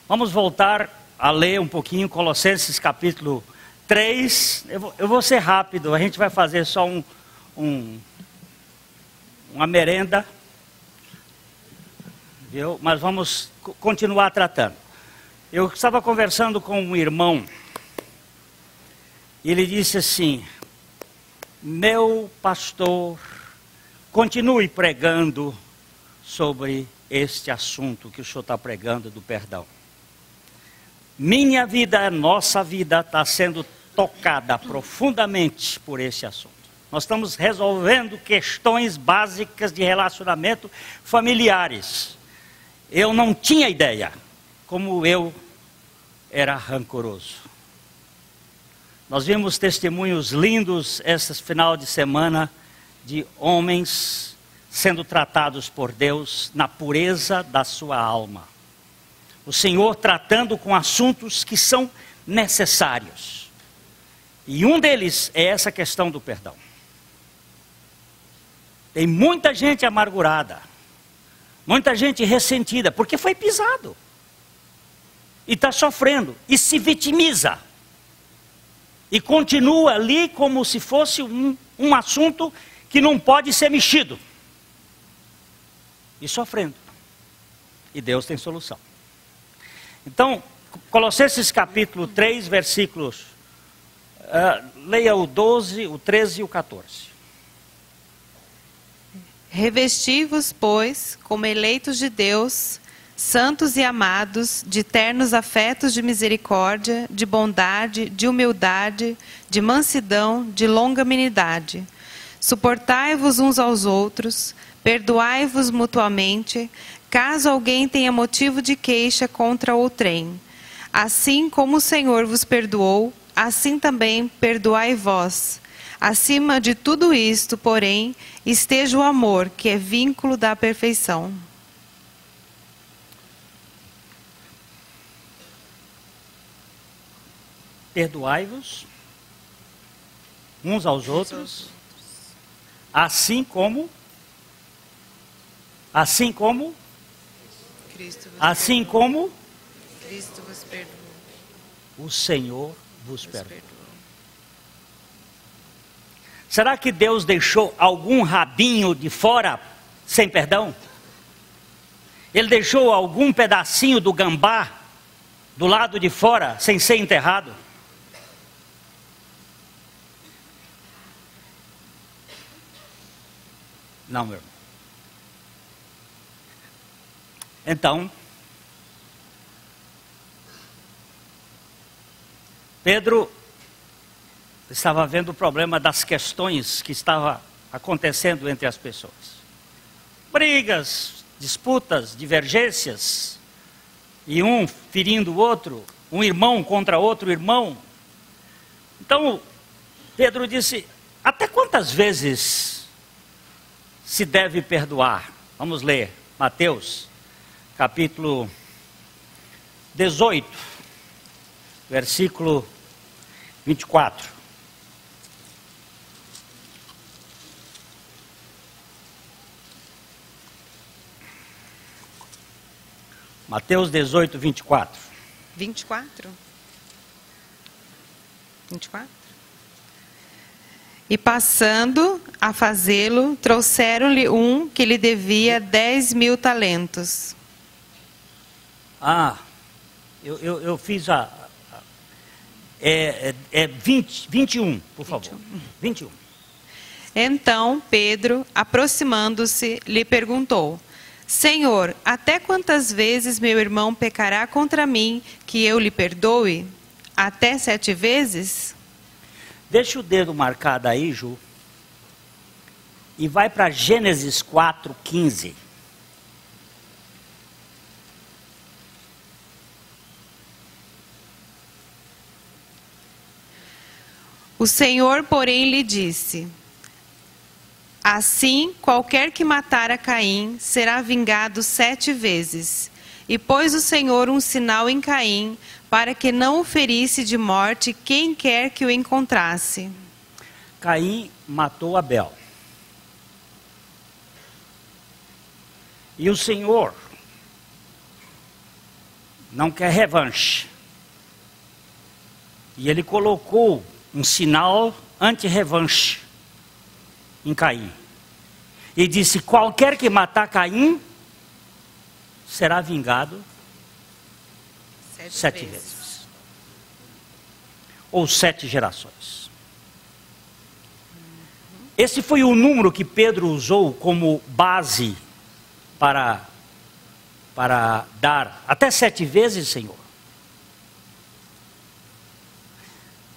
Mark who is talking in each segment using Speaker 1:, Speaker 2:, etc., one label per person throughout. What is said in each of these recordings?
Speaker 1: Vamos voltar a ler um pouquinho Colossenses capítulo 3. Eu vou ser rápido, a gente vai fazer só uma merenda, viu? Mas vamos continuar tratando. Eu estava conversando com um irmão, e ele disse assim: meu pastor, continue pregando sobre este assunto que o senhor está pregando do perdão. Minha vida, nossa vida está sendo tocada profundamente por esse assunto. Nós estamos resolvendo questões básicas de relacionamento familiares. Eu não tinha ideia como eu era rancoroso. Nós vimos testemunhos lindos esse final de semana de homens sendo tratados por Deus na pureza da sua alma. O Senhor tratando com assuntos que são necessários. E um deles é essa questão do perdão. Tem muita gente amargurada, muita gente ressentida, porque foi pisado. E está sofrendo, e se vitimiza. E continua ali como se fosse um assunto que não pode ser mexido. E sofrendo. E Deus tem solução. Então, Colossenses capítulo 3, versículos, leia o 12, o 13 e o 14.
Speaker 2: Revesti-vos, pois, como eleitos de Deus, santos e amados, de ternos afetos de misericórdia, de bondade, de humildade, de mansidão, de longanimidade. Suportai-vos uns aos outros, perdoai-vos mutuamente, caso alguém tenha motivo de queixa contra outrem. Assim como o Senhor vos perdoou, assim também perdoai vós. Acima de tudo isto, porém, esteja o amor, que é vínculo da perfeição.
Speaker 1: Perdoai-vos uns aos outros, assim como
Speaker 2: Cristo vos perdoou.
Speaker 1: O Senhor vos perdoou. Será que Deus deixou algum rabinho de fora sem perdão? Ele deixou algum pedacinho do gambá do lado de fora sem ser enterrado? Não, meu irmão. Então, Pedro estava vendo o problema das questões que estava acontecendo entre as pessoas. Brigas, disputas, divergências, e um ferindo o outro, um irmão contra outro irmão. Então, Pedro disse: até quantas vezes se deve perdoar? Vamos ler Mateus, capítulo 18, versículo 24. Mateus 18, 24.
Speaker 2: 24? 24? E passando a fazê-lo, trouxeram-lhe um que lhe devia 10.000 talentos.
Speaker 1: Eu fiz 21, por favor. 21.
Speaker 2: Então Pedro, aproximando-se, lhe perguntou: Senhor, até quantas vezes meu irmão pecará contra mim, que eu lhe perdoe? Até 7 vezes?
Speaker 1: Deixa o dedo marcado aí, Ju. E vai para Gênesis 4, 15.
Speaker 2: O Senhor, porém, lhe disse: assim, qualquer que matar a Caim será vingado 7 vezes. E pôs o Senhor um sinal em Caim, para que não o ferisse de morte quem quer que o encontrasse.
Speaker 1: Caim matou Abel. E o Senhor não quer revanche. E ele colocou um sinal anti-revanche em Caim. E disse: qualquer que matar Caim será vingado 7 vezes. Ou 7 gerações. Esse foi o número que Pedro usou como base para dar até 7 vezes, Senhor.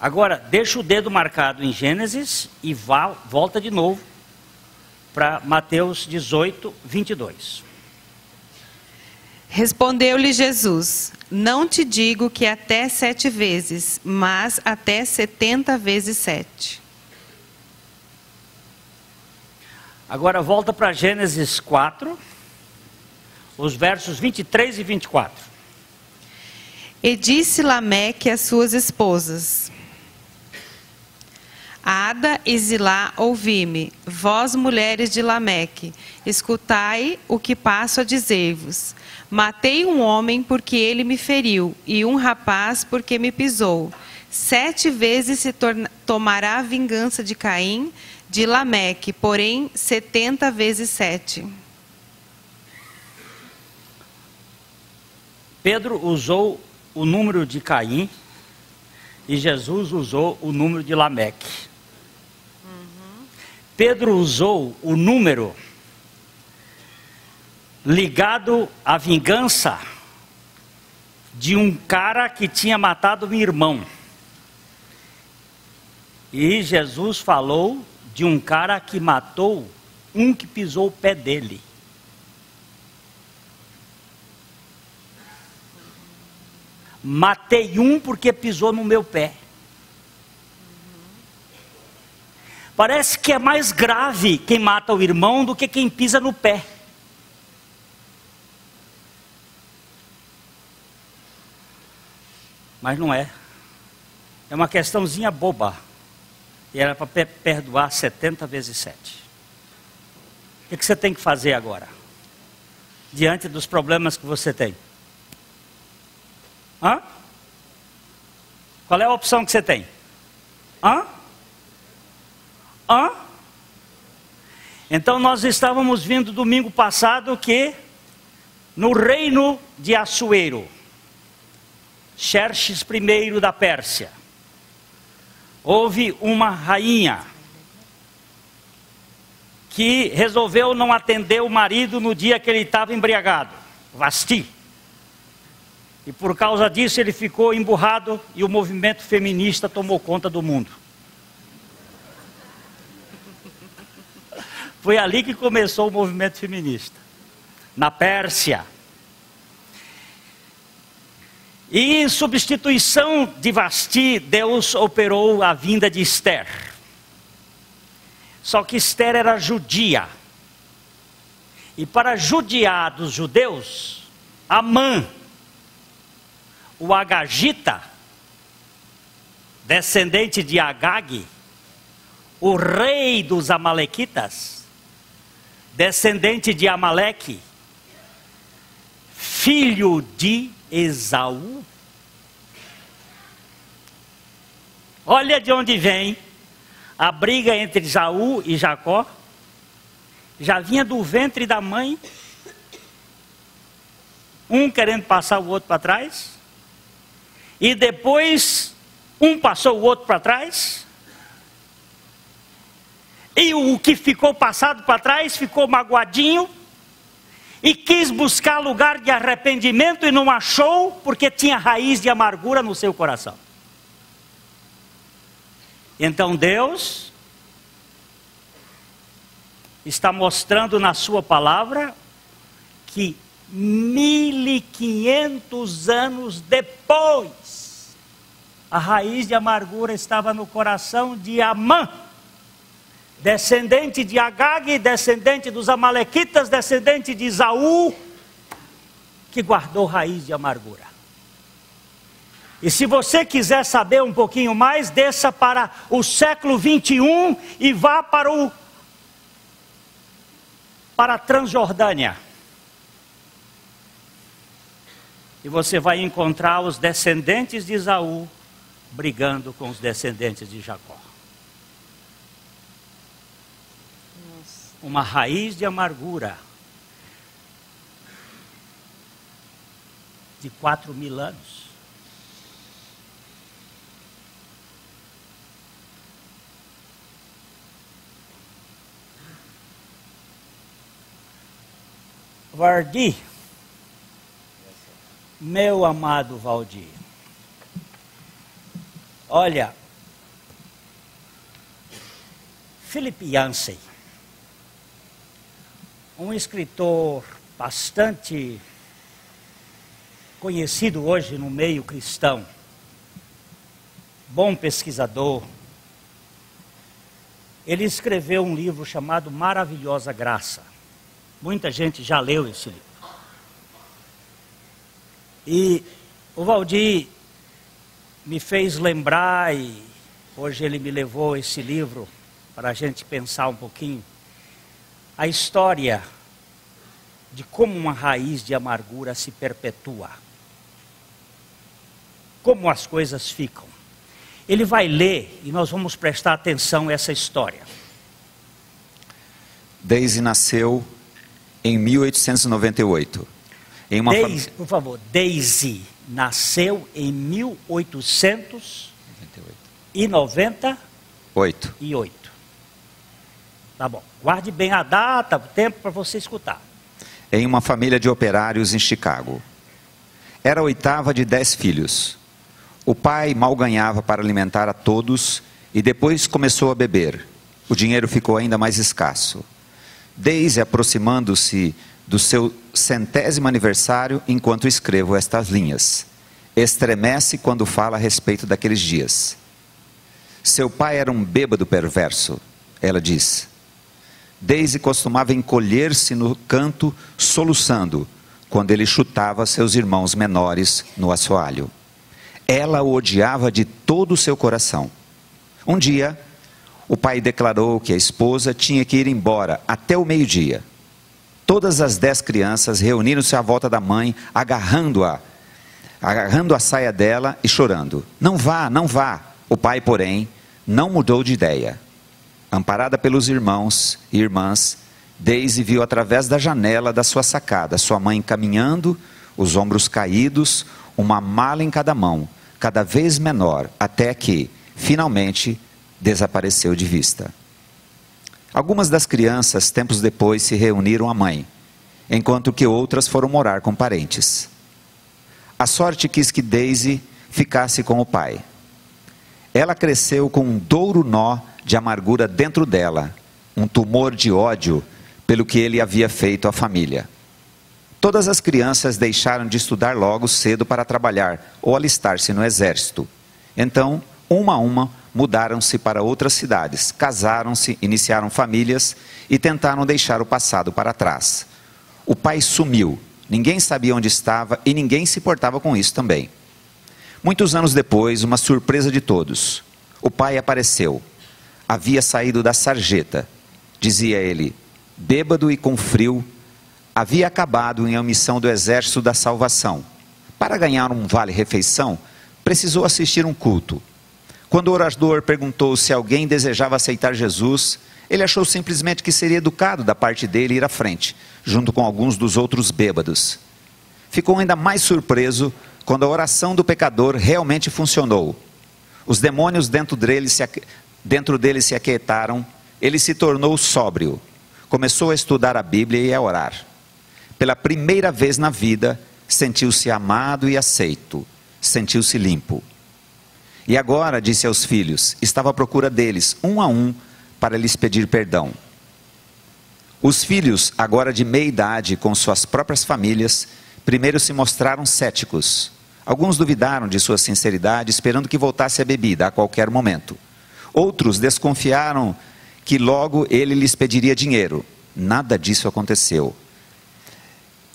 Speaker 1: Agora, deixa o dedo marcado em Gênesis e volta de novo para Mateus 18, 22.
Speaker 2: Respondeu-lhe Jesus: não te digo que até 7 vezes, mas até 70 vezes 7.
Speaker 1: Agora volta para Gênesis 4, os versos 23 e 24.
Speaker 2: E disse Lameque às suas esposas: Ada e Zilá, ouvi-me, vós mulheres de Lameque, escutai o que passo a dizer-vos. Matei um homem porque ele me feriu, e um rapaz porque me pisou. 7 vezes se tomará a vingança de Caim, de Lameque, porém 70 vezes 7.
Speaker 1: Pedro usou o número de Caim e Jesus usou o número de Lameque. Pedro usou o número ligado à vingança de um cara que tinha matado um irmão. E Jesus falou de um cara que matou um que pisou o pé dele. Matei um porque pisou no meu pé. Parece que é mais grave quem mata o irmão do que quem pisa no pé. Mas não é. É uma questãozinha boba. E era para perdoar 70 vezes 7. O que você tem que fazer agora? Diante dos problemas que você tem? Hã? Qual é a opção que você tem? Hã? Hã? Então nós estávamos vindo domingo passado que no reino de Assuero, Xerxes I da Pérsia, houve uma rainha que resolveu não atender o marido no dia que ele estava embriagado, Vasti. E por causa disso ele ficou emburrado e o movimento feminista tomou conta do mundo. Foi ali que começou o movimento feminista, na Pérsia. E em substituição de Vasti, Deus operou a vinda de Esther. Só que Esther era judia. E para judiar dos judeus, Amã, o Agagita, descendente de Agag, o rei dos Amalequitas, descendente de Amaleque, filho de Esaú. Olha de onde vem a briga entre Esaú e Jacó. Já vinha do ventre da mãe, um querendo passar o outro para trás, e depois um passou o outro para trás, e o que ficou passado para trás ficou magoadinho e quis buscar lugar de arrependimento e não achou, porque tinha raiz de amargura no seu coração. Então Deus está mostrando na sua palavra que 1500 anos depois, a raiz de amargura estava no coração de Amã, descendente de Agag, descendente dos Amalequitas, descendente de Esaú, que guardou raiz de amargura. E se você quiser saber um pouquinho mais, desça para o século 21 e vá para a Transjordânia. E você vai encontrar os descendentes de Esaú brigando com os descendentes de Jacó. Uma raiz de amargura de 4.000 anos. Valdir, meu amado Valdir, olha, Philip Yancey, um escritor bastante conhecido hoje no meio cristão, bom pesquisador, ele escreveu um livro chamado Maravilhosa Graça. Muita gente já leu esse livro. E o Valdir me fez lembrar, e hoje ele me levou esse livro para a gente pensar um pouquinho, a história de como uma raiz de amargura se perpetua. Como as coisas ficam. Ele vai ler e nós vamos prestar atenção a essa história.
Speaker 3: Daisy nasceu em 1898.
Speaker 1: Por favor, Daisy nasceu em 1898. Tá bom. Guarde bem a data, o tempo para você escutar.
Speaker 3: Em uma família de operários em Chicago. Era a 8ª de 10 filhos. O pai mal ganhava para alimentar a todos e depois começou a beber. O dinheiro ficou ainda mais escasso. Daisy, aproximando-se do seu 100º aniversário, enquanto escrevo estas linhas. Estremece quando fala a respeito daqueles dias. Seu pai era um bêbado perverso, ela diz. Daisy costumava encolher-se no canto, soluçando, quando ele chutava seus irmãos menores no assoalho. Ela o odiava de todo o seu coração. Um dia, o pai declarou que a esposa tinha que ir embora até o meio-dia. Todas as 10 crianças reuniram-se à volta da mãe, agarrando a saia dela e chorando. Não vá, não vá. O pai, porém, não mudou de ideia. Amparada pelos irmãos e irmãs, Daisy viu através da janela da sua sacada sua mãe caminhando, os ombros caídos, uma mala em cada mão, cada vez menor, até que, finalmente, desapareceu de vista. Algumas das crianças, tempos depois, se reuniram à mãe, enquanto que outras foram morar com parentes. A sorte quis que Daisy ficasse com o pai. Ela cresceu com um douro nó de amargura dentro dela, um tumor de ódio pelo que ele havia feito à família. Todas as crianças deixaram de estudar logo cedo para trabalhar ou alistar-se no exército. Então, uma a uma, mudaram-se para outras cidades, casaram-se, iniciaram famílias e tentaram deixar o passado para trás. O pai sumiu, ninguém sabia onde estava e ninguém se importava com isso também. Muitos anos depois, uma surpresa de todos. O pai apareceu. Havia saído da sarjeta, dizia ele, bêbado e com frio. Havia acabado em uma missão do Exército da Salvação. Para ganhar um vale-refeição, precisou assistir um culto. Quando o orador perguntou se alguém desejava aceitar Jesus, ele achou simplesmente que seria educado da parte dele ir à frente, junto com alguns dos outros bêbados. Ficou ainda mais surpreso quando a oração do pecador realmente funcionou. Os demônios dentro dele se aquietaram, ele se tornou sóbrio, começou a estudar a Bíblia e a orar. Pela primeira vez na vida, sentiu-se amado e aceito, sentiu-se limpo. E agora, disse aos filhos, estava à procura deles, um a um, para lhes pedir perdão. Os filhos, agora de meia idade, com suas próprias famílias, primeiro se mostraram céticos. Alguns duvidaram de sua sinceridade, esperando que voltasse a bebida a qualquer momento. Outros desconfiaram que logo ele lhes pediria dinheiro. Nada disso aconteceu.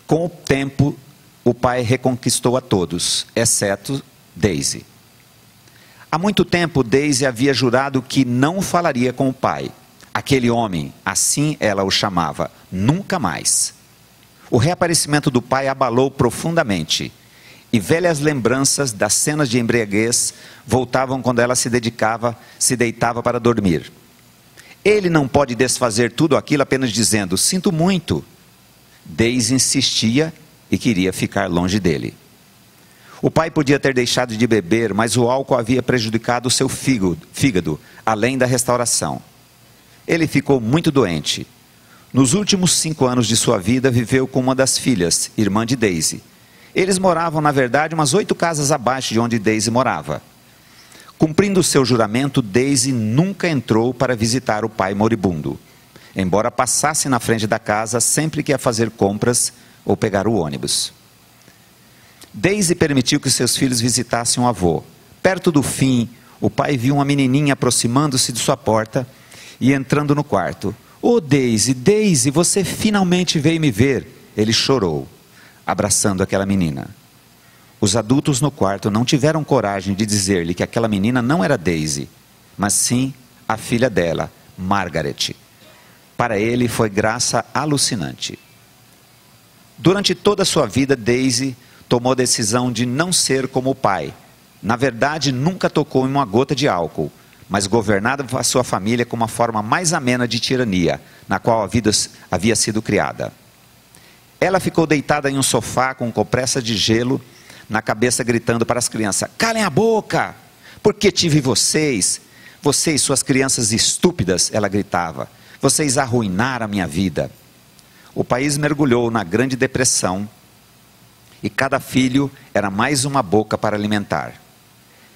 Speaker 3: Com o tempo, o pai reconquistou a todos, exceto Daisy. Há muito tempo, Daisy havia jurado que não falaria com o pai. Aquele homem, assim ela o chamava, nunca mais. O reaparecimento do pai abalou profundamente. e velhas lembranças das cenas de embriaguez voltavam quando ela se deitava para dormir. Ele não pode desfazer tudo aquilo apenas dizendo, sinto muito. Daisy insistia e queria ficar longe dele. O pai podia ter deixado de beber, mas o álcool havia prejudicado o seu fígado, além da restauração. Ele ficou muito doente. Nos últimos 5 anos de sua vida, viveu com uma das filhas, irmã de Daisy. Eles moravam, na verdade, umas 8 casas abaixo de onde Daisy morava. Cumprindo o seu juramento, Daisy nunca entrou para visitar o pai moribundo, embora passasse na frente da casa sempre que ia fazer compras ou pegar o ônibus. Daisy permitiu que seus filhos visitassem o avô. Perto do fim, o pai viu uma menininha aproximando-se de sua porta e entrando no quarto. "Oh, Daisy, Daisy, você finalmente veio me ver." Ele chorou, abraçando aquela menina. Os adultos no quarto não tiveram coragem de dizer-lhe que aquela menina não era Daisy, mas sim a filha dela, Margaret. Para ele foi graça alucinante. Durante toda a sua vida, Daisy tomou a decisão de não ser como o pai. Na verdade, nunca tocou em uma gota de álcool, mas governava a sua família com uma forma mais amena de tirania, na qual a vida havia sido criada. Ela ficou deitada em um sofá com compressa de gelo na cabeça, gritando para as crianças: "Calem a boca! Porque tive vocês? Vocês, suas crianças estúpidas!" ela gritava. "Vocês arruinaram a minha vida." O país mergulhou na Grande Depressão e cada filho era mais uma boca para alimentar.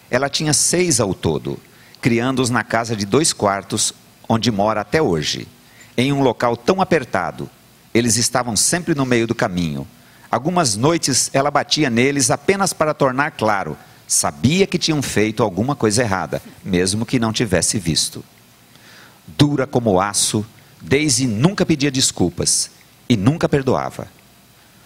Speaker 3: Ela tinha 6 ao todo, criando-os na casa de 2 quartos, onde mora até hoje. Em um local tão apertado, eles estavam sempre no meio do caminho. Algumas noites ela batia neles apenas para tornar claro, sabia que tinham feito alguma coisa errada, mesmo que não tivesse visto. Dura como aço, Daisy nunca pedia desculpas e nunca perdoava.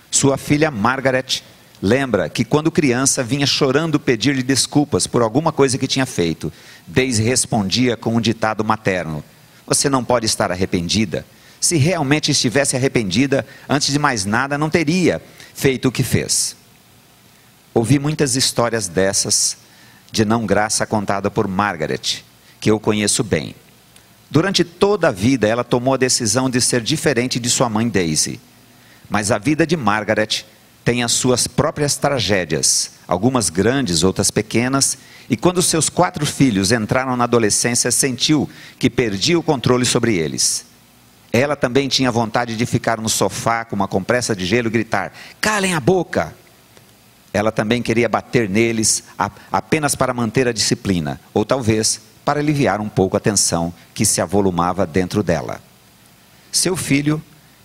Speaker 3: Sua filha Margaret lembra que quando criança vinha chorando pedir-lhe desculpas por alguma coisa que tinha feito. Daisy respondia com um ditado materno: "Você não pode estar arrependida. Se realmente estivesse arrependida, antes de mais nada, não teria feito o que fez." Ouvi muitas histórias dessas de não graça contada por Margaret, que eu conheço bem. Durante toda a vida, ela tomou a decisão de ser diferente de sua mãe Daisy. Mas a vida de Margaret tem as suas próprias tragédias, algumas grandes, outras pequenas, e quando seus 4 filhos entraram na adolescência, sentiu que perdia o controle sobre eles. Ela também tinha vontade de ficar no sofá com uma compressa de gelo e gritar: "Calem a boca!" Ela também queria bater neles apenas para manter a disciplina, ou talvez para aliviar um pouco a tensão que se avolumava dentro dela. Seu filho,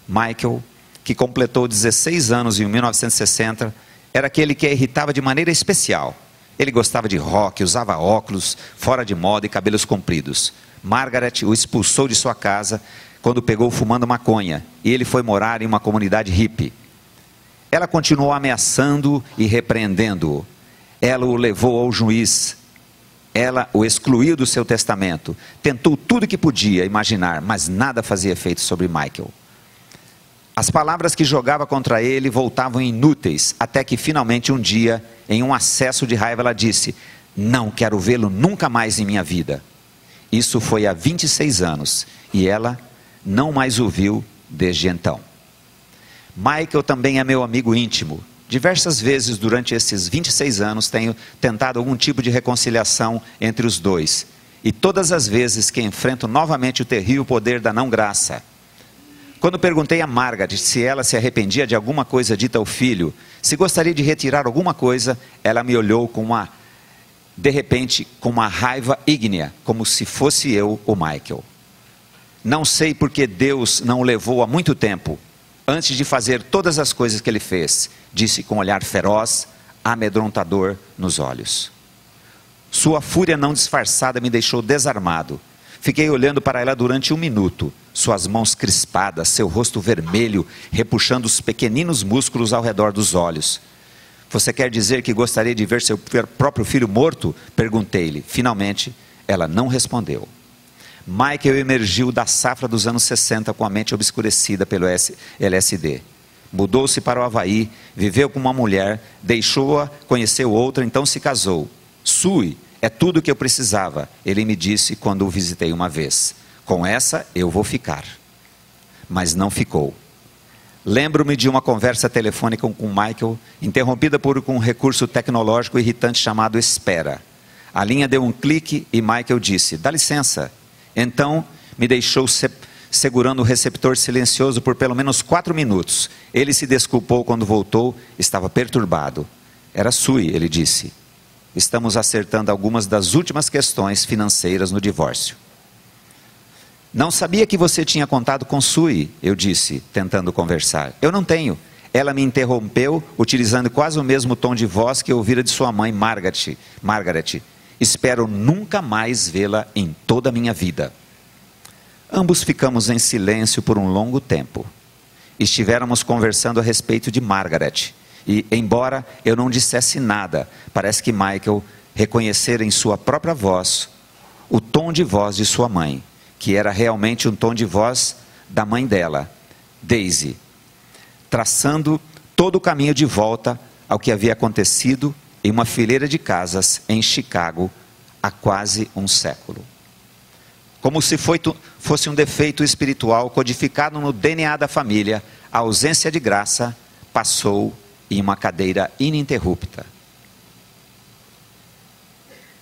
Speaker 3: Michael, que completou 16 anos em 1960, era aquele que a irritava de maneira especial. Ele gostava de rock, usava óculos, fora de moda e cabelos compridos. Margaret o expulsou de sua casa quando pegou fumando maconha, e ele foi morar em uma comunidade hippie. Ela continuou ameaçando e repreendendo-o. Ela o levou ao juiz. Ela o excluiu do seu testamento. Tentou tudo que podia imaginar, mas nada fazia efeito sobre Michael. As palavras que jogava contra ele voltavam inúteis, até que finalmente um dia, em um acesso de raiva, ela disse: "Não quero vê-lo nunca mais em minha vida." Isso foi há 26 anos, e ela não mais o viu desde então. Michael também é meu amigo íntimo. Diversas vezes durante esses 26 anos tenho tentado algum tipo de reconciliação entre os dois. E todas as vezes que enfrento novamente o terrível poder da não-graça. Quando perguntei a Margaret se ela se arrependia de alguma coisa dita ao filho, se gostaria de retirar alguma coisa, ela me olhou de repente, com uma raiva ígnea, como se fosse eu, o Michael. Não sei porque Deus não o levou há muito tempo, antes de fazer todas as coisas que ele fez, disse com um olhar feroz, amedrontador nos olhos. Sua fúria não disfarçada me deixou desarmado. Fiquei olhando para ela durante 1 minuto, suas mãos crispadas, seu rosto vermelho, repuxando os pequeninos músculos ao redor dos olhos. "Você quer dizer que gostaria de ver seu próprio filho morto?" perguntei-lhe. Finalmente, ela não respondeu. Michael emergiu da safra dos anos 60 com a mente obscurecida pelo LSD. Mudou-se para o Havaí, viveu com uma mulher, deixou-a, conheceu outra, então se casou. Sue é tudo o que eu precisava, ele me disse quando o visitei uma vez. Com essa eu vou ficar. Mas não ficou. Lembro-me de uma conversa telefônica com Michael, interrompida por um recurso tecnológico irritante chamado espera. A linha deu um clique e Michael disse, dá licença. Então me deixou segurando o receptor silencioso por pelo menos 4 minutos. Ele se desculpou quando voltou, estava perturbado. Era Sue, ele disse. Estamos acertando algumas das últimas questões financeiras no divórcio. Não sabia que você tinha contado com Sue, eu disse, tentando conversar. Eu não tenho. Ela me interrompeu, utilizando quase o mesmo tom de voz que eu ouvira de sua mãe, Margaret. Espero nunca mais vê-la em toda a minha vida. Ambos ficamos em silêncio por um longo tempo. Estivéramos conversando a respeito de Margaret. E, embora eu não dissesse nada, parece que Michael reconhecera em sua própria voz o tom de voz de sua mãe, que era realmente um tom de voz da mãe dela, Daisy, traçando todo o caminho de volta ao que havia acontecido em uma fileira de casas em Chicago há quase um século. Como se fosse um defeito espiritual codificado no DNA da família, a ausência de graça passou em uma cadeira ininterrupta.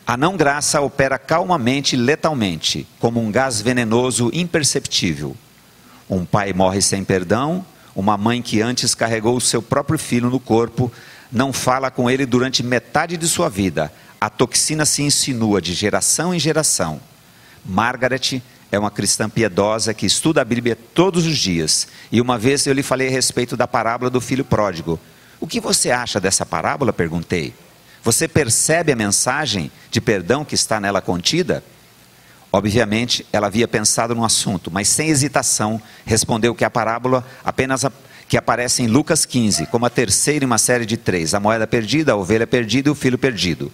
Speaker 3: A não graça opera calmamente e letalmente, como um gás venenoso imperceptível. Um pai morre sem perdão, uma mãe que antes carregou o seu próprio filho no corpo, não fala com ele durante metade de sua vida. A toxina se insinua de geração em geração. Margaret é uma cristã piedosa que estuda a Bíblia todos os dias. E uma vez eu lhe falei a respeito da parábola do filho pródigo. O que você acha dessa parábola? Perguntei. Você percebe a mensagem de perdão que está nela contida? Obviamente, ela havia pensado no assunto, mas sem hesitação, respondeu que a parábola que aparece em Lucas 15, como a terceira em uma série de 3, a moeda perdida, a ovelha perdida e o filho perdido.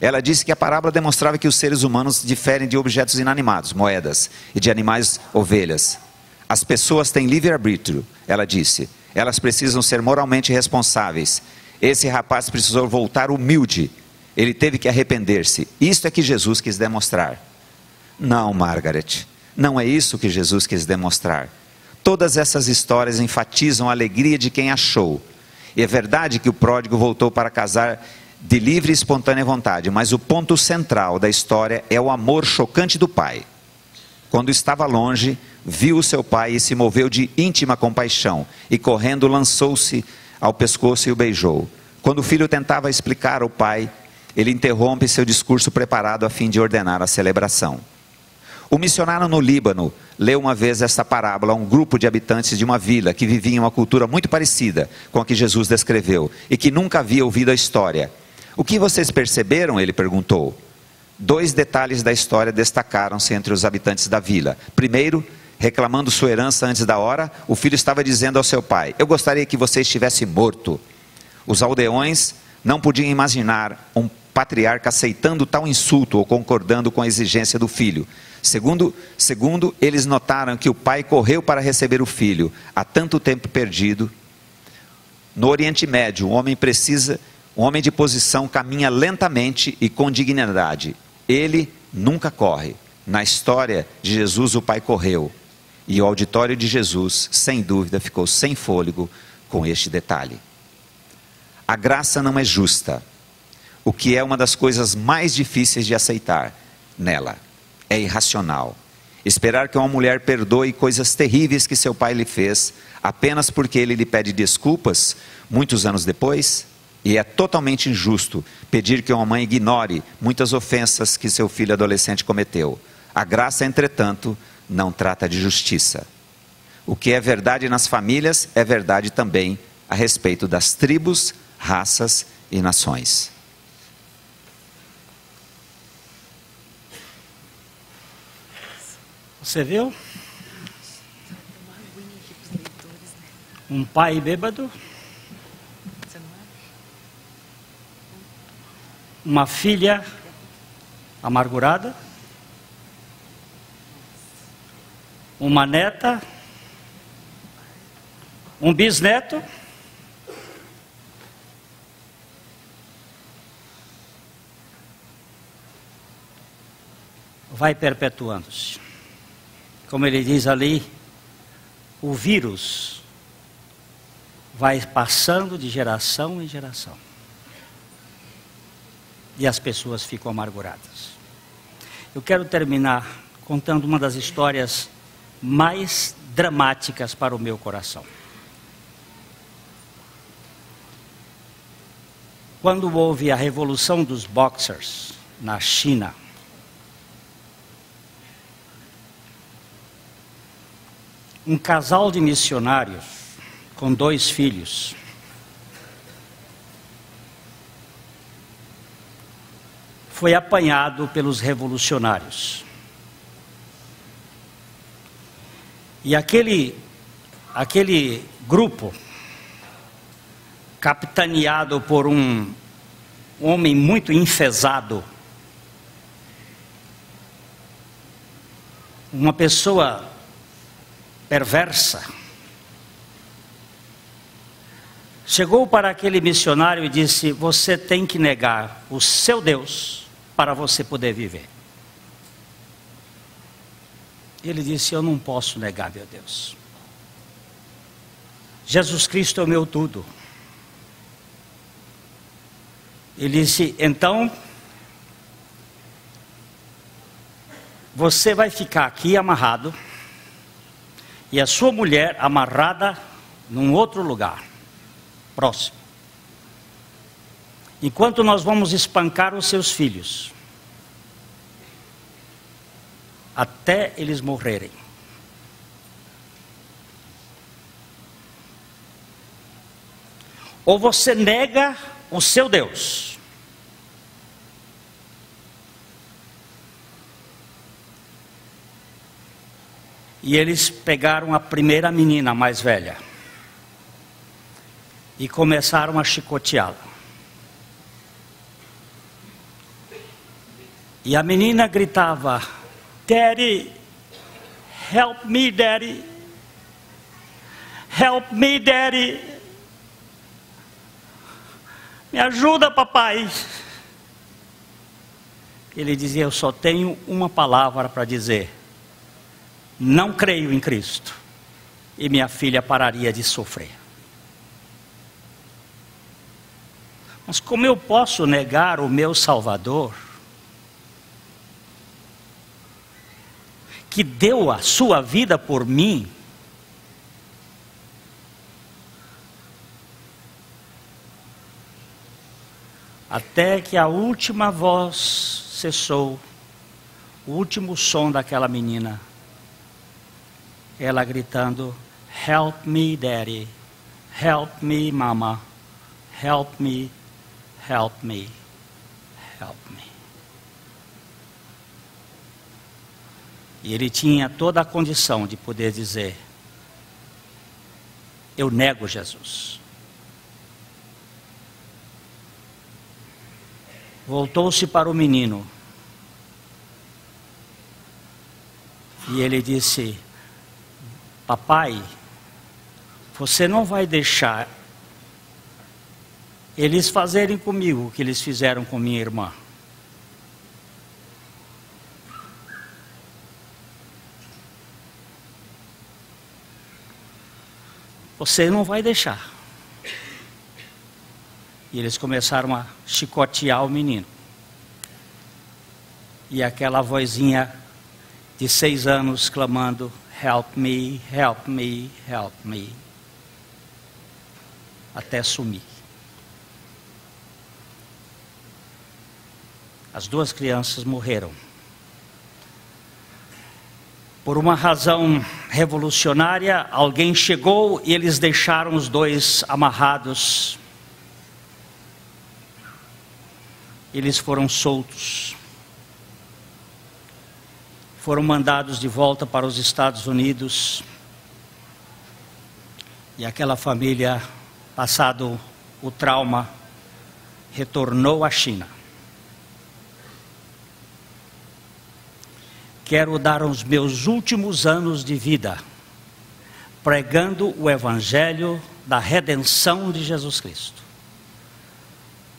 Speaker 3: Ela disse que a parábola demonstrava que os seres humanos diferem de objetos inanimados, moedas, e de animais, ovelhas. As pessoas têm livre-arbítrio, ela disse. Elas precisam ser moralmente responsáveis. Esse rapaz precisou voltar humilde. Ele teve que arrepender-se. Isto é que Jesus quis demonstrar. Não, Margaret. Não é isso que Jesus quis demonstrar. Todas essas histórias enfatizam a alegria de quem achou. E é verdade que o pródigo voltou para casar de livre e espontânea vontade. Mas o ponto central da história é o amor chocante do pai. Quando estava longe, viu o seu pai e se moveu de íntima compaixão. E correndo lançou-se ao pescoço e o beijou. Quando o filho tentava explicar ao pai, ele interrompe seu discurso preparado a fim de ordenar a celebração. O missionário no Líbano leu uma vez esta parábola a um grupo de habitantes de uma vila que vivia em uma cultura muito parecida com a que Jesus descreveu e que nunca havia ouvido a história. O que vocês perceberam? Ele perguntou. 2 detalhes da história destacaram-se entre os habitantes da vila. Primeiro, reclamando sua herança antes da hora, o filho estava dizendo ao seu pai, eu gostaria que você estivesse morto. Os aldeões não podiam imaginar um patriarca aceitando tal insulto ou concordando com a exigência do filho. Segundo, eles notaram que o pai correu para receber o filho, há tanto tempo perdido. No Oriente Médio, um homem de posição caminha lentamente e com dignidade. Ele nunca corre. Na história de Jesus, o pai correu. E o auditório de Jesus, sem dúvida, ficou sem fôlego com este detalhe. A graça não é justa, o que é uma das coisas mais difíceis de aceitar nela. É irracional. Esperar que uma mulher perdoe coisas terríveis que seu pai lhe fez, apenas porque ele lhe pede desculpas, muitos anos depois, e é totalmente injusto pedir que uma mãe ignore muitas ofensas que seu filho adolescente cometeu. A graça, entretanto, não trata de justiça. O que é verdade nas famílias é verdade também a respeito das tribos, raças e nações.
Speaker 1: Você viu? Um pai bêbado. Uma filha amargurada. Uma neta um bisneto, vai perpetuando-se. Como ele diz ali, o vírus vai passando de geração em geração. E as pessoas ficam amarguradas. Eu quero terminar contando uma das histórias mais dramáticas para o meu coração. Quando houve a revolução dos boxers na China, um casal de missionários com 2 filhos foi apanhado pelos revolucionários. E aquele grupo, capitaneado por um homem muito enfesado, uma pessoa perversa, chegou para aquele missionário e disse: você tem que negar o seu Deus para você poder viver. Ele disse: eu não posso negar meu Deus. Jesus Cristo é o meu tudo. Ele disse: então, você vai ficar aqui amarrado e a sua mulher amarrada num outro lugar, próximo. Enquanto nós vamos espancar os seus filhos, até eles morrerem. Ou você nega o seu Deus, e eles pegaram a primeira menina mais velha e começaram a chicoteá-la. E a menina gritava: Daddy, help me, Daddy, help me, Daddy, me ajuda, papai. Ele dizia: eu só tenho uma palavra para dizer: não creio em Cristo. E minha filha pararia de sofrer. Mas como eu posso negar o meu Salvador, que deu a sua vida por mim? Até que a última voz cessou, o último som daquela menina, ela gritando: help me, Daddy, help me, Mama, help me, help me, help me. E ele tinha toda a condição de poder dizer: eu nego Jesus. Voltou-se para o menino e ele disse: papai, você não vai deixar eles fazerem comigo o que eles fizeram com minha irmã. Você não vai deixar. E eles começaram a chicotear o menino. E aquela vozinha de 6 anos clamando: help me, help me, help me, até sumir. As 2 crianças morreram. Por uma razão revolucionária, alguém chegou e eles deixaram os 2 amarrados. Eles foram soltos. Foram mandados de volta para os Estados Unidos. E aquela família, passado o trauma, retornou à China. Quero dar os meus últimos anos de vida pregando o evangelho da redenção de Jesus Cristo.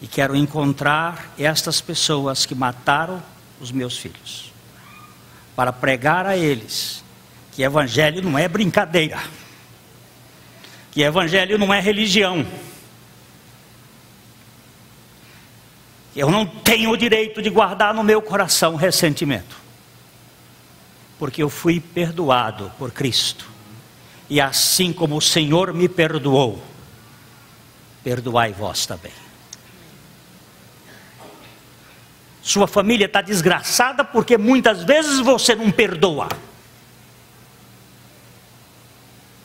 Speaker 1: E quero encontrar estas pessoas que mataram os meus filhos, para pregar a eles que evangelho não é brincadeira, que evangelho não é religião, que eu não tenho o direito de guardar no meu coração ressentimento, porque eu fui perdoado por Cristo, e assim como o Senhor me perdoou, perdoai vós também. Sua família está desgraçada porque muitas vezes você não perdoa.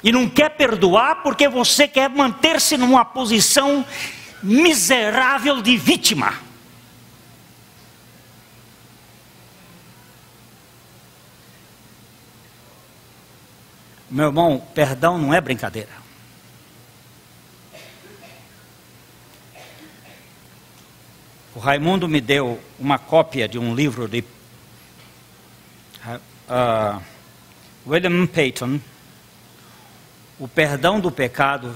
Speaker 1: E não quer perdoar porque você quer manter-se numa posição miserável de vítima. Meu irmão, perdão não é brincadeira. O Raimundo me deu uma cópia de um livro de William Peyton, O Perdão do Pecado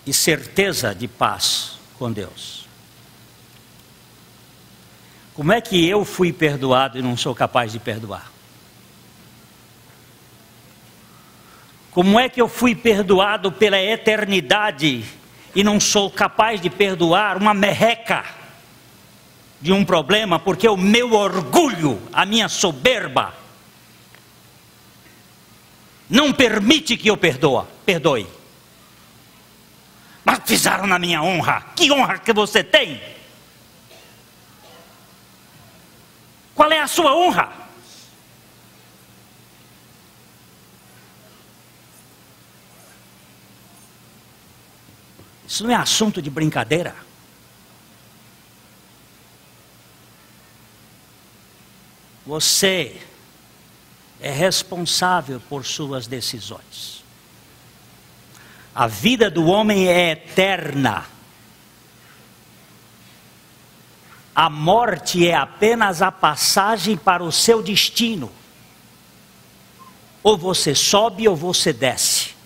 Speaker 1: e Certeza de Paz com Deus. Como é que eu fui perdoado e não sou capaz de perdoar? Como é que eu fui perdoado pela eternidade e não sou capaz de perdoar uma merreca de um problema, porque o meu orgulho, a minha soberba, não permite que eu perdoe. Mas pisaram na minha honra. Que honra que você tem? Qual é a sua honra? Isso não é assunto de brincadeira. Você é responsável por suas decisões. A vida do homem é eterna. A morte é apenas a passagem para o seu destino. Ou você sobe ou você desce.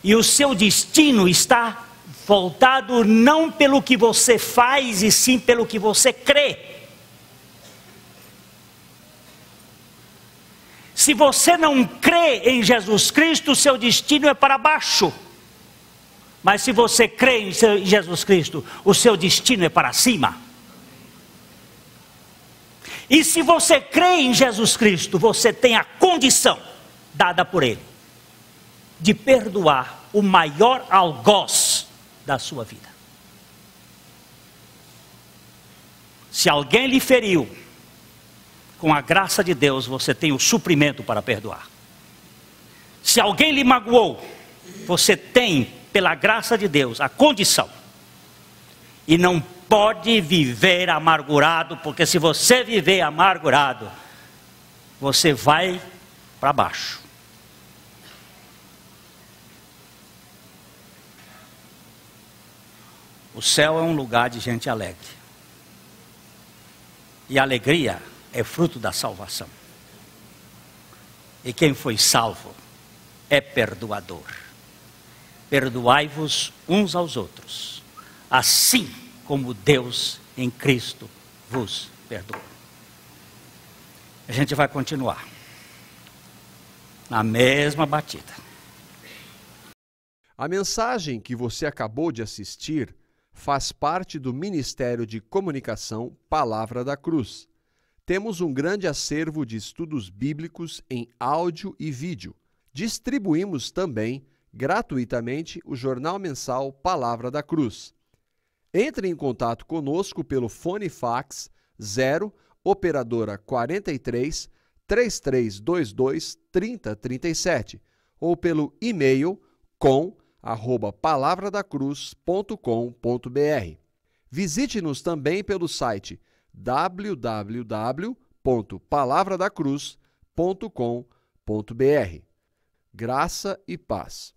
Speaker 1: E o seu destino está voltado não pelo que você faz, e sim pelo que você crê. Se você não crê em Jesus Cristo, o seu destino é para baixo. Mas se você crê em Jesus Cristo, o seu destino é para cima. E se você crê em Jesus Cristo, você tem a condição dada por Ele de perdoar o maior algoz da sua vida. Se alguém lhe feriu, com a graça de Deus, você tem o suprimento para perdoar. Se alguém lhe magoou, você tem, pela graça de Deus, a condição. E não pode viver amargurado, porque se você viver amargurado, você vai para baixo. O céu é um lugar de gente alegre. E a alegria é fruto da salvação. E quem foi salvo é perdoador. Perdoai-vos uns aos outros, assim como Deus em Cristo vos perdoou. A gente vai continuar na mesma batida.
Speaker 4: A mensagem que você acabou de assistir faz parte do Ministério de Comunicação Palavra da Cruz. Temos um grande acervo de estudos bíblicos em áudio e vídeo. Distribuímos também, gratuitamente, o jornal mensal Palavra da Cruz. Entre em contato conosco pelo fone fax 0 operadora 43 3322 3037 ou pelo e-mail com@palavradacruz.com.br. Visite-nos também pelo site www.palavradacruz.com.br. Graça e paz.